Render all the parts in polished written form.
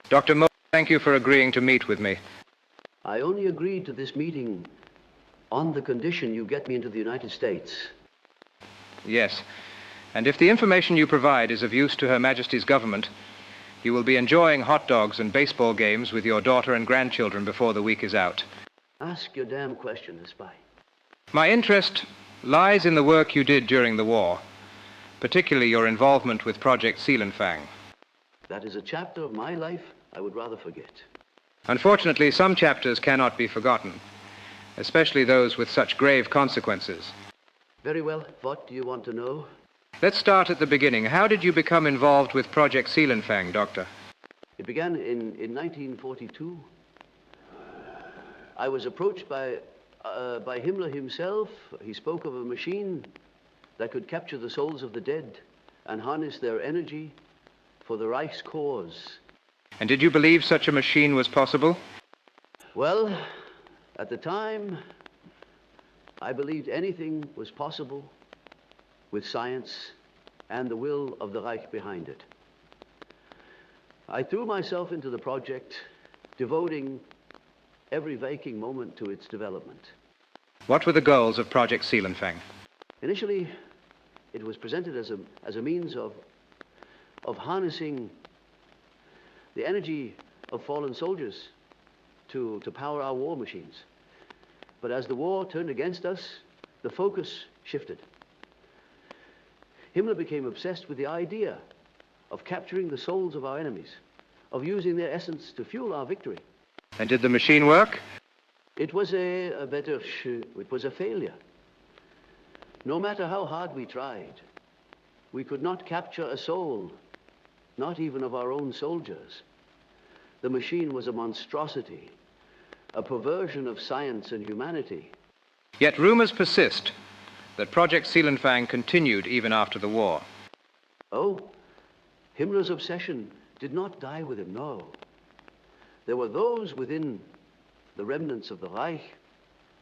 Dr. Mo, thank you for agreeing to meet with me. I only agreed to this meeting on the condition you get me into the United States. Yes. And if the information you provide is of use to Her Majesty's government, you will be enjoying hot dogs and baseball games with your daughter and grandchildren before the week is out. Ask your damn question, spy. My interest lies in the work you did during the war, particularly your involvement with Project Seelenfang. That is a chapter of my life I would rather forget. Unfortunately, some chapters cannot be forgotten, especially those with such grave consequences. Very well. What do you want to know? Let's start at the beginning. How did you become involved with Project Seelenfang, Doctor? It began in 1942. I was approached by Himmler himself. He spoke of a machine that could capture the souls of the dead and harness their energy for the Reich's cause. And did you believe such a machine was possible? Well, at the time, I believed anything was possible with science and the will of the Reich behind it. I threw myself into the project, devoting every waking moment to its development. What were the goals of Project Seelenfang? Initially, it was presented as a means of harnessing the energy of fallen soldiers to power our war machines. But as the war turned against us, the focus shifted. Himmler became obsessed with the idea of capturing the souls of our enemies, of using their essence to fuel our victory. And did the machine work? It was it was a failure. No matter how hard we tried, we could not capture a soul, not even of our own soldiers. The machine was a monstrosity, a perversion of science and humanity. Yet rumors persist that Project Seelenfang continued even after the war. Oh, Himmler's obsession did not die with him, no. There were those within the remnants of the Reich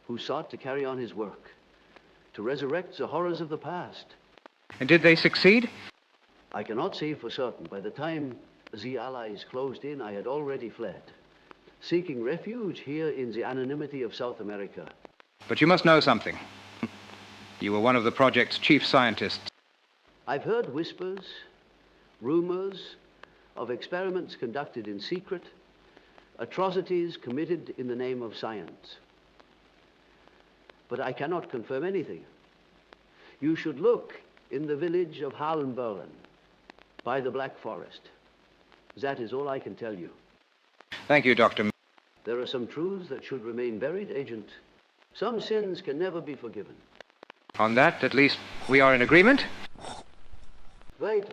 who sought to carry on his work, to resurrect the horrors of the past. And did they succeed? I cannot say for certain. By the time the Allies closed in, I had already fled, seeking refuge here in the anonymity of South America. But you must know something. You were one of the project's chief scientists. I've heard whispers, rumors of experiments conducted in secret, atrocities committed in the name of science. But I cannot confirm anything. You should look in the village of Hallenberlen by the Black Forest. That is all I can tell you. Thank you, Dr. There are some truths that should remain buried, Agent. Some sins can never be forgiven. On that, at least, we are in agreement? Wait.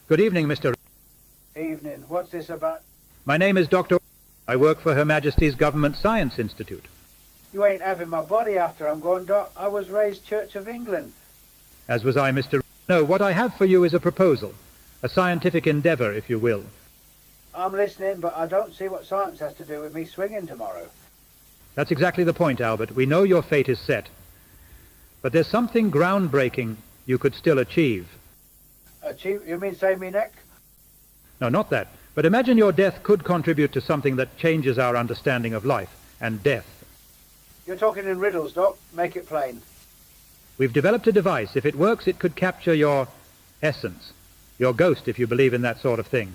Good evening, Mr. Evening. What's this about? My name is Dr. I work for Her Majesty's Government Science Institute. You ain't having my body after I'm gone, Doc. I was raised Church of England. As was I, Mr. No, what I have for you is a proposal, a scientific endeavor, if you will. I'm listening, but I don't see what science has to do with me swinging tomorrow. That's exactly the point, Albert. We know your fate is set. But there's something groundbreaking you could still achieve. Achieve? You mean save me neck? No, not that. But imagine your death could contribute to something that changes our understanding of life and death. You're talking in riddles, Doc. Make it plain. We've developed a device. If it works, it could capture your essence, your ghost, if you believe in that sort of thing.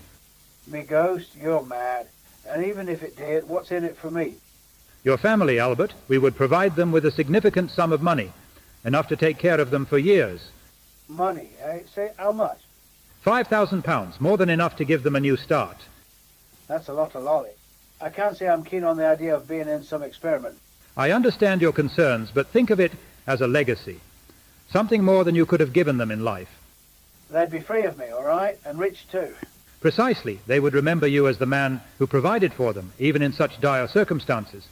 Me ghost? You're mad. And even if it did, what's in it for me? Your family, Albert, we would provide them with a significant sum of money, enough to take care of them for years. Money, eh? Say, how much? £5,000, more than enough to give them a new start. That's a lot of lolly. I can't say I'm keen on the idea of being in some experiment. I understand your concerns, but think of it as a legacy. Something more than you could have given them in life. They'd be free of me, all right? And rich too. Precisely. They would remember you as the man who provided for them, even in such dire circumstances.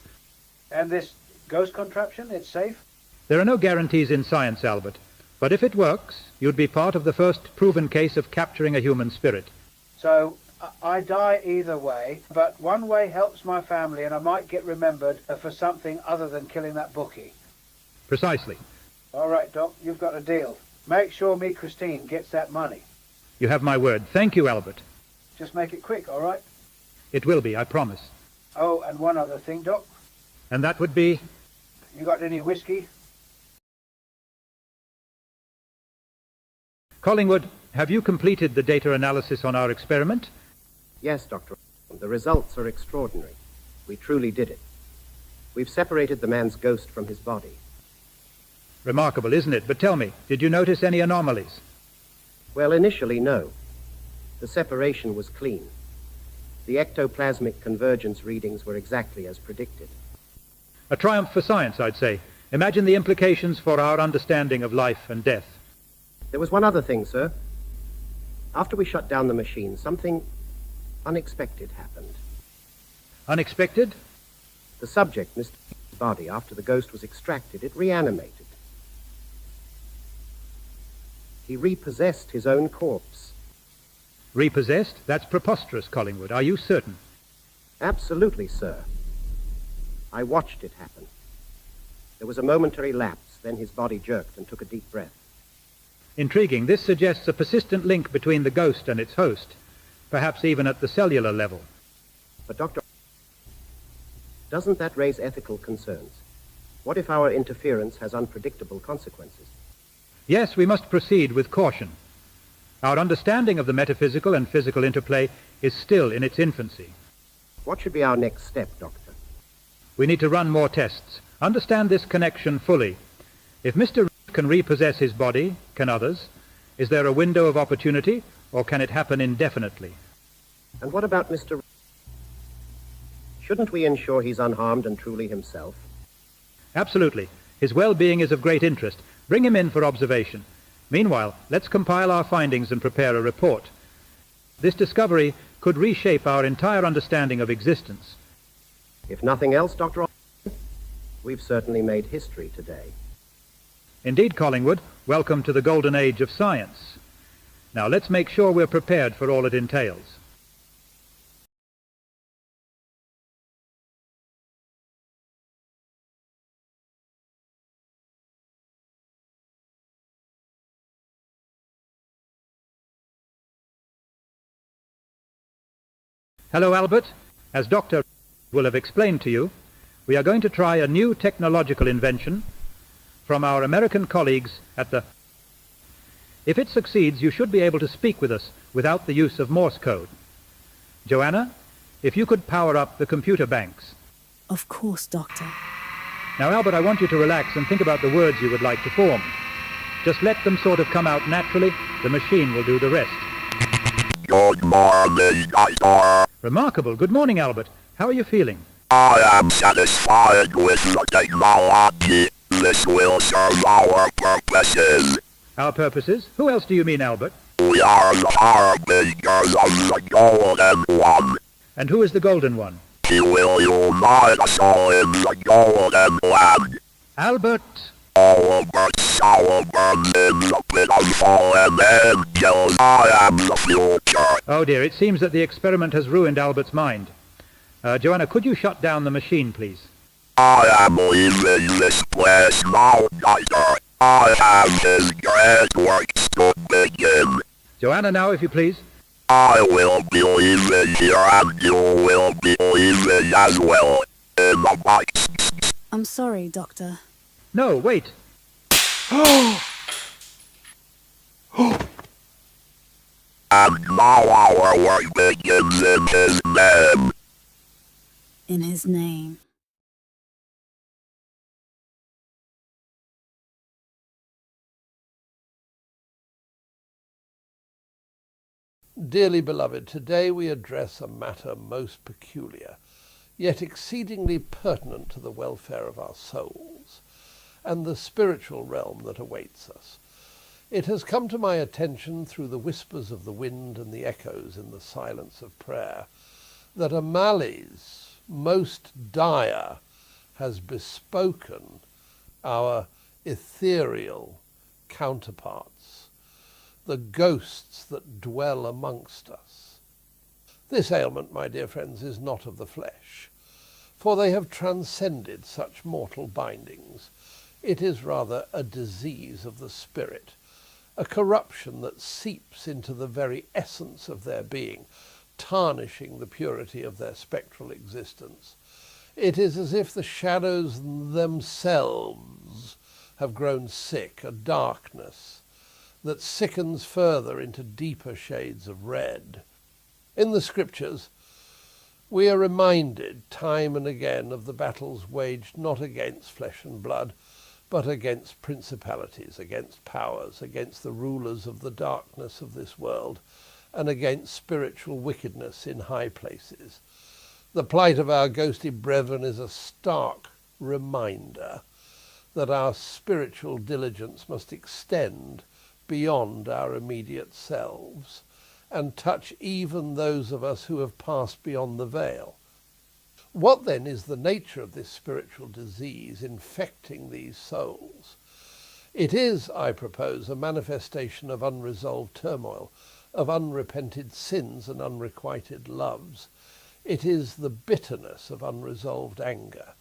And this ghost contraption, it's safe? There are no guarantees in science, Albert, But if it works, you'd be part of the first proven case of capturing a human spirit. So I die either way, but one way helps my family and I might get remembered for something other than killing that bookie. Precisely. All right, Doc, you've got a deal. Make sure me Christine gets that money. You have my word. Thank you, Albert. Just make it quick, all right? It will be, I promise. Oh, and one other thing, Doc. And that would be... You got any whiskey? Collingwood, have you completed the data analysis on our experiment? Yes, Dr. The results are extraordinary. We truly did it. We've separated the man's ghost from his body. Remarkable, isn't it? But tell me, did you notice any anomalies? Well, initially, no. The separation was clean. The ectoplasmic convergence readings were exactly as predicted. A triumph for science, I'd say. Imagine the implications for our understanding of life and death. There was one other thing, sir. After we shut down the machine, something unexpected happened. Unexpected? The subject, Mr. Body, after the ghost was extracted, it reanimated. He repossessed his own corpse. Repossessed? That's preposterous, Collingwood. Are you certain? Absolutely, sir. I watched it happen. There was a momentary lapse, then his body jerked and took a deep breath. Intriguing. This suggests a persistent link between the ghost and its host, perhaps even at the cellular level. But, Doctor, doesn't that raise ethical concerns? What if our interference has unpredictable consequences? Yes, we must proceed with caution. Our understanding of the metaphysical and physical interplay is still in its infancy. What should be our next step, Doctor? We need to run more tests, understand this connection fully. If Mr. can repossess his body, can others? Is there a window of opportunity, or can it happen indefinitely? And what about Mr. Shouldn't we ensure he's unharmed and truly himself? Absolutely. His well-being is of great interest. Bring him in for observation. Meanwhile, let's compile our findings and prepare a report. This discovery could reshape our entire understanding of existence. If nothing else, Dr. We've certainly made history today. Indeed, Collingwood, welcome to the golden age of science. Now, let's make sure we're prepared for all it entails. Hello, Albert. As Dr. will have explained to you, we are going to try a new technological invention from our American colleagues at the... If it succeeds, you should be able to speak with us without the use of Morse code. Joanna, if you could power up the computer banks. Of course, Doctor. Now, Albert, I want you to relax and think about the words you would like to form. Just let them sort of come out naturally. The machine will do the rest. Good morning, Doctor. Remarkable. Good morning, Albert. How are you feeling? I am satisfied with the technology. This will serve our purposes. Our purposes? Who else do you mean, Albert? We are the harbingers of the Golden One. And who is the Golden One? He will unite us all in the Golden Land. Albert! Albert Sauerburn in the pit of fallen angels. I am the future. Oh dear, it seems that the experiment has ruined Albert's mind. Joanna, could you shut down the machine, please? I am leaving this place now, Doctor. I have his great works to begin. Joanna, now, if you please. I will be leaving here and you will be leaving as well. In the box. I'm sorry, Doctor. No, wait. And now our work begins in his name. In his name. Dearly beloved, today we address a matter most peculiar, yet exceedingly pertinent to the welfare of our souls, and the spiritual realm that awaits us. It has come to my attention through the whispers of the wind and the echoes in the silence of prayer, that a malaise most dire has bespoken our ethereal counterparts, the ghosts that dwell amongst us. This ailment, my dear friends, is not of the flesh, for they have transcended such mortal bindings. It is rather a disease of the spirit, a corruption that seeps into the very essence of their being, tarnishing the purity of their spectral existence. It is as if the shadows themselves have grown sick, a darkness that sickens further into deeper shades of red. In the scriptures, we are reminded time and again of the battles waged not against flesh and blood, but against principalities, against powers, against the rulers of the darkness of this world, and against spiritual wickedness in high places. The plight of our ghostly brethren is a stark reminder that our spiritual diligence must extend beyond our immediate selves and touch even those of us who have passed beyond the veil. What then is the nature of this spiritual disease infecting these souls? It is, I propose, a manifestation of unresolved turmoil, of unrepented sins and unrequited loves. It is the bitterness of unresolved anger,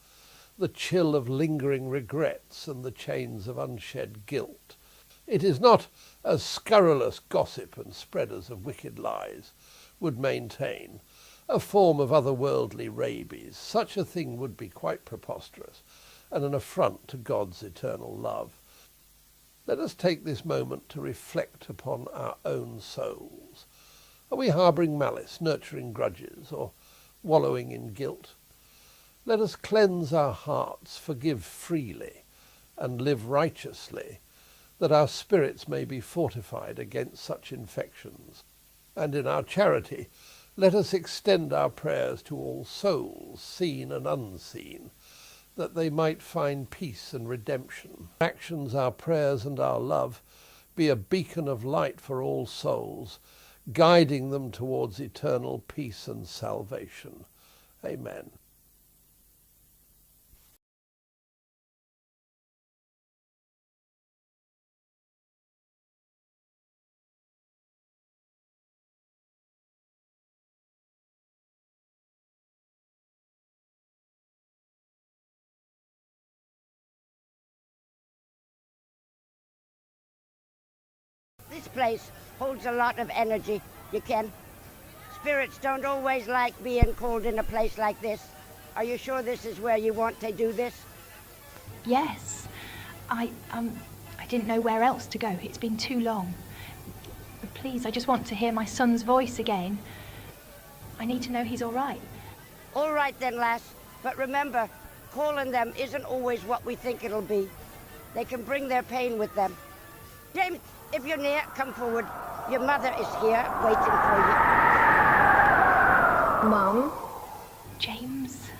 the chill of lingering regrets and the chains of unshed guilt. It is not, as scurrilous gossip and spreaders of wicked lies would maintain, a form of otherworldly rabies. Such a thing would be quite preposterous and an affront to God's eternal love. Let us take this moment to reflect upon our own souls. Are we harbouring malice, nurturing grudges, or wallowing in guilt? Let us cleanse our hearts, forgive freely, and live righteously, that our spirits may be fortified against such infections. And in our charity, let us extend our prayers to all souls, seen and unseen, that they might find peace and redemption. Our actions, our prayers, and our love be a beacon of light for all souls, guiding them towards eternal peace and salvation. Amen. This place holds a lot of energy, you can. Spirits don't always like being called in a place like this. Are you sure this is where you want to do this? Yes. I didn't know where else to go. It's been too long. But please, I just want to hear my son's voice again. I need to know he's all right. All right then, lass. But remember, calling them isn't always what we think it'll be. They can bring their pain with them. James, if you're near, come forward. Your mother is here, waiting for you. Mum? James,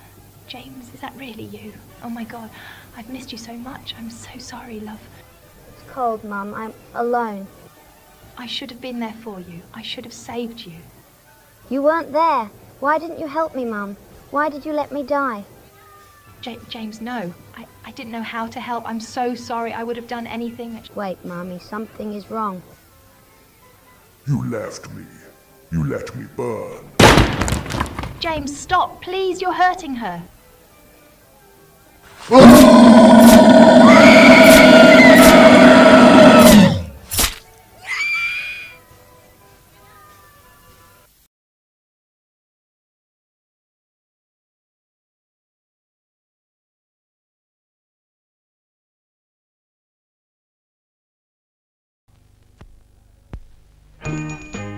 is that really you? Oh my God, I've missed you so much. I'm so sorry, love. It's cold, Mum. I'm alone. I should have been there for you. I should have saved you. You weren't there. Why didn't you help me, Mum? Why did you let me die? James, no. I didn't know how to help. I'm so sorry. I would have done anything. Wait, Mommy, something is wrong. You left me. You let me burn. James, stop. Please, you're hurting her.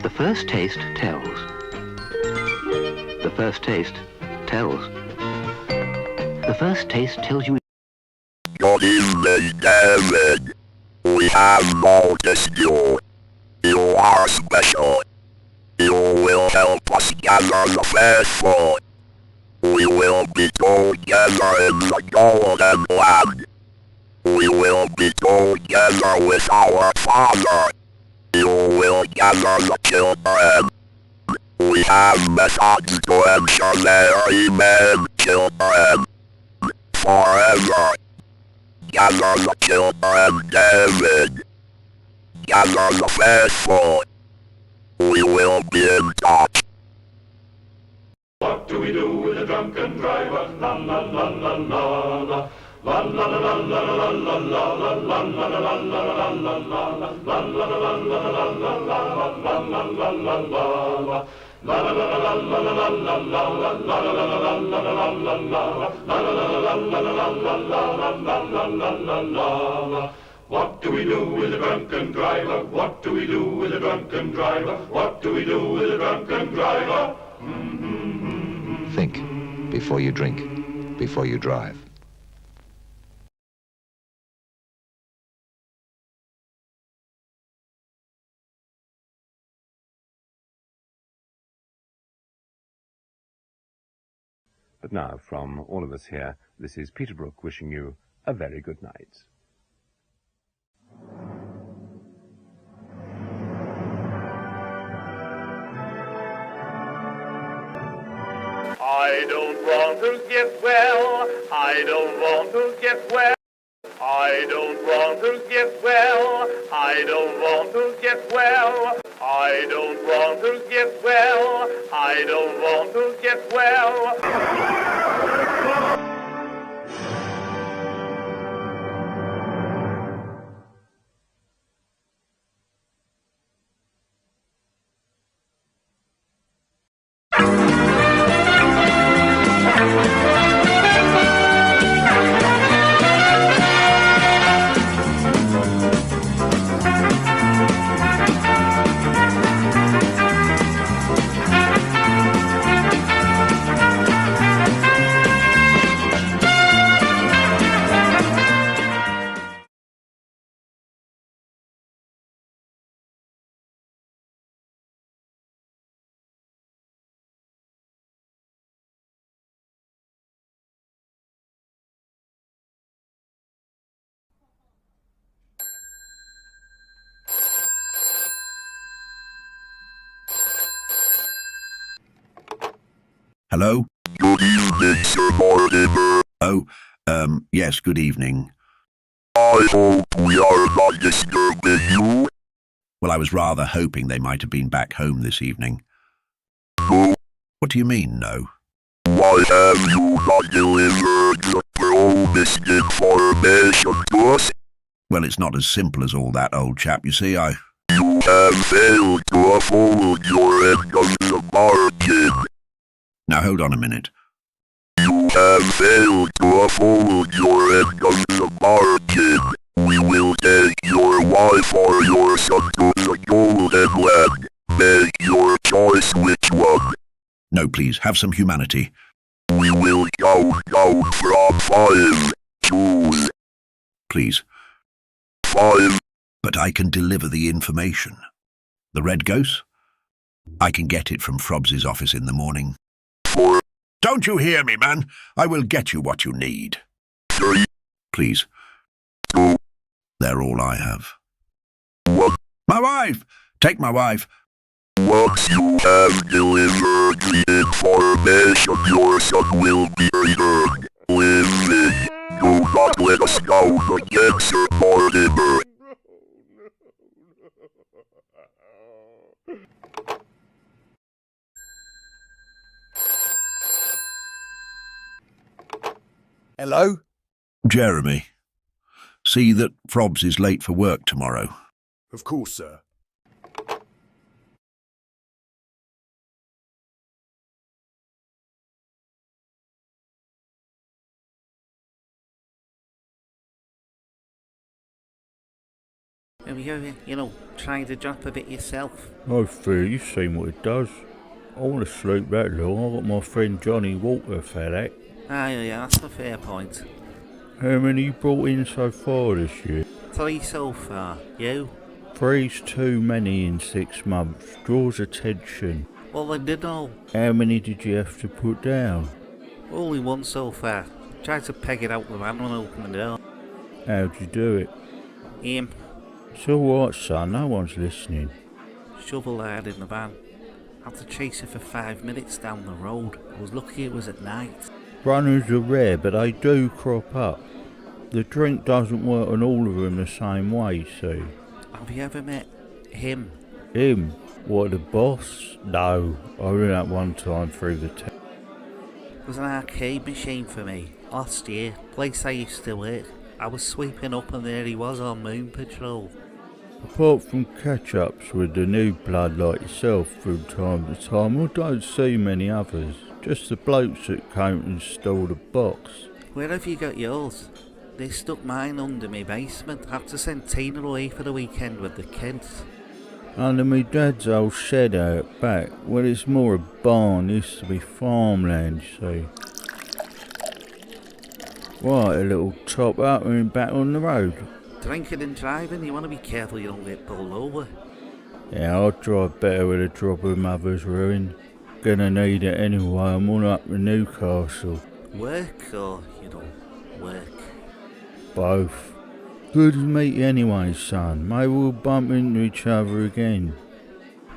The first taste tells. The first taste tells. The first taste tells you. Good evening, David. We have noticed you. You are special. You will help us gather the faithful. We will be together in the Golden Land. We will be together with our Father. You will gather the children. We have methods to ensure their amen, children. Forever. Gather the children, David. again on the faithful. We will be in touch. What do we do with a drunken driver? La la la la la la. La la la la la la la la la la la la la la la la la la. What do we do with a drunken driver? What do we do with a drunken driver? What do we do with a drunken driver? Think before you drink, before you drive. But now, from all of us here, this is Peter Brook wishing you a very good night. I don't want to get well. I don't want to get well. I don't want to get well. I don't want to get well. I don't want to get well. I don't want to get well. Hello? Good evening, Sir Mortimer. Oh, yes, good evening. I hope we are not disturbing you. Well, I was rather hoping they might have been back home this evening. No. What do you mean, no? Why have you not delivered the promised information to us? Well, it's not as simple as all that, old chap. You see, You have failed to uphold your end of the bargain. Now, hold on a minute. You have failed to uphold your end of the bargain. We will take your wife or your son to the Golden Land. Make your choice which one. No, please, have some humanity. We will count down from 5. Choose. Please. 5. But I can deliver the information. The Red Ghost? I can get it from Frobs' office in the morning. 4. Don't you hear me, man? I will get you what you need. 3. Please. 2. They're all I have. 1. My wife! Take my wife. Once you have delivered the information, your son will be returned. Living. Do not let us down again, Sir Mortimer. Hello? Jeremy. See that Frobs is late for work tomorrow. Of course, sir. Have you tried to drop a bit yourself? No fear, you've seen what it does. I want to sleep that long. I've got my friend Johnny Walker for that. Ah, yeah, that's a fair point. How many you brought in so far this year? 3 so far. You? 3's too many in 6 months. Draws attention. Well, I did know. How many did you have to put down? Only 1 so far. Tried to peg it out the van and open the door. How'd you do it? Him. It's alright, son. No one's listening. Shovel hard in the van. Had to chase it for 5 minutes down the road. I was lucky it was at night. Runners are rare, but they do crop up. The drink doesn't work on all of them the same way, see? I Have you ever met him? Him? What, the boss? No, I ran that one time through the town. It was an arcade machine for me. Last year, place I used to work. I was sweeping up and there he was on Moon Patrol. Apart from catch-ups with the new blood like yourself from time to time, I don't see many others. Just the blokes that came and stole the box. Where have you got yours? They stuck mine under my basement. I had to send Tina away for the weekend with the kids. Under me dad's old shed out back. Well, it's more a barn, used to be farmland, you see. What, a little top up and back on the road? Drinking and driving, you want to be careful you don't get pulled over. Yeah, I'll drive better with a drop of mother's ruin. Gonna need it anyway, I'm on up to Newcastle. Work or, work? Both. Good to meet you anyway, son. Maybe we'll bump into each other again.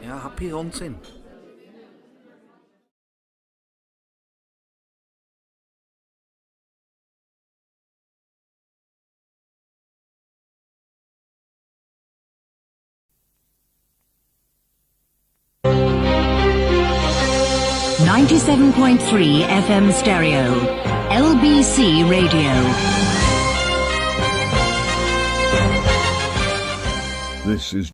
Yeah, happy hunting. .3 FM stereo, LBC Radio. This is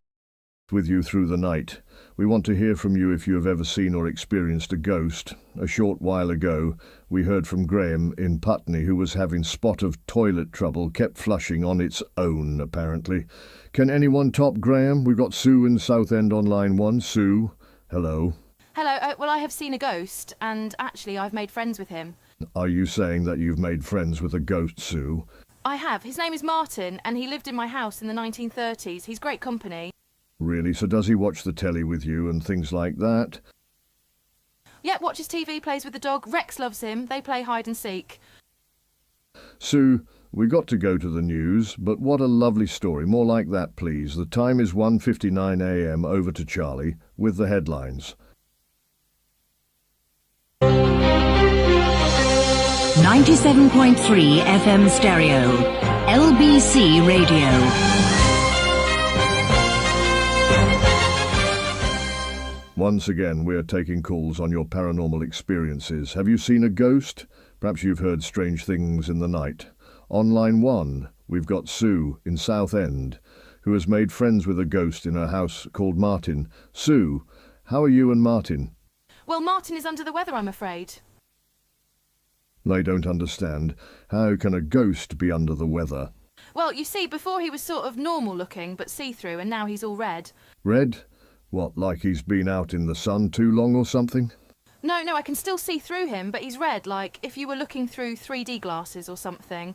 with you through the night. We want to hear from you if you have ever seen or experienced a ghost. A short while ago, we heard from Graham in Putney, who was having spot of toilet trouble, kept flushing on its own, apparently. Can anyone top Graham? We've got Sue in Southend on line 1. Sue, hello. Hello, well I have seen a ghost, and actually I've made friends with him. Are you saying that you've made friends with a ghost, Sue? I have. His name is Martin, and he lived in my house in the 1930s. He's great company. Really? So does he watch the telly with you and things like that? Yeah, watches TV, plays with the dog. Rex loves him. They play hide and seek. Sue, we got to go to the news, but what a lovely story. More like that, please. The time is 1:59 a.m. Over to Charlie with the headlines. 97.3 FM stereo, LBC Radio. Once again, we are taking calls on your paranormal experiences. Have you seen a ghost? Perhaps you've heard strange things in the night. On line 1, we've got Sue in Southend, who has made friends with a ghost in her house called Martin. Sue, how are you and Martin? Well, Martin is under the weather, I'm afraid. They don't understand. How can a ghost be under the weather? Well, you see, before he was sort of normal looking, but see-through, and now he's all red. Red? What, like he's been out in the sun too long or something? No, I can still see through him, but he's red, like if you were looking through 3D glasses or something.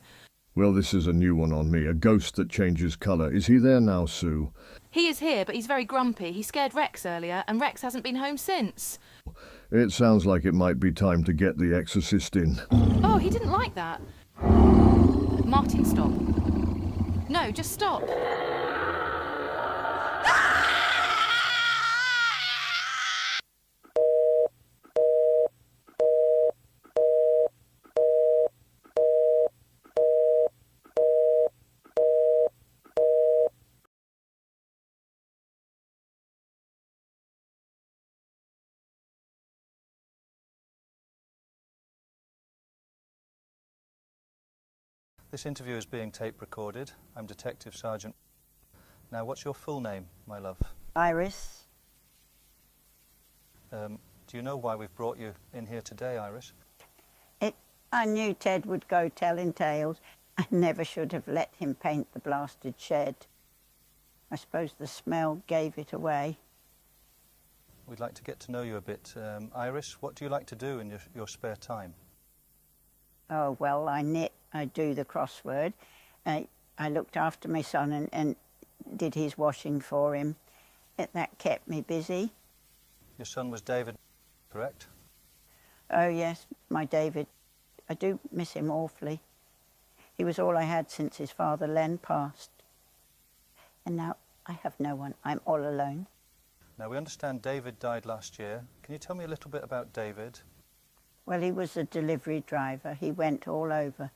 Well, this is a new one on me, a ghost that changes colour. Is he there now, Sue? He is here, but he's very grumpy. He scared Rex earlier, and Rex hasn't been home since. It sounds like it might be time to get the exorcist in. Oh, he didn't like that. Martin, stop. No, just stop. This interview is being tape recorded. I'm Detective Sergeant. Now, what's your full name, my love? Iris. Do you know why we've brought you in here today, Iris? I knew Ted would go telling tales. I never should have let him paint the blasted shed. I suppose the smell gave it away. We'd like to get to know you a bit. Iris, what do you like to do in your spare time? Oh, well, I knit, I do the crossword. I looked after my son and did his washing for him. That kept me busy. Your son was David, correct? Oh, yes, my David. I do miss him awfully. He was all I had since his father, Len, passed. And now I have no one. I'm all alone. Now, we understand David died last year. Can you tell me a little bit about David? Well, he was a delivery driver. He went all over.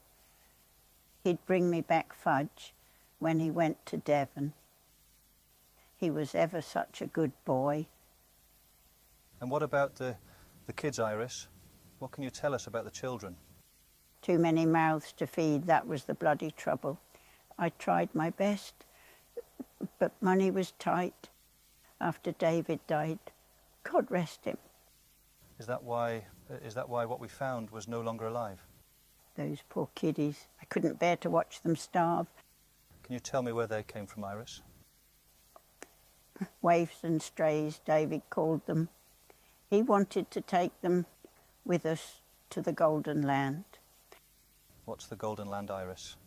He'd bring me back fudge when he went to Devon. He was ever such a good boy. And what about the kids, Iris? What can you tell us about the children? Too many mouths to feed, that was the bloody trouble. I tried my best, but money was tight after David died. God rest him. Is that why what we found was no longer alive? Those poor kiddies. I couldn't bear to watch them starve. Can you tell me where they came from, Iris? Waifs and strays, David called them. He wanted to take them with us to the Golden Land. What's the Golden Land, Iris?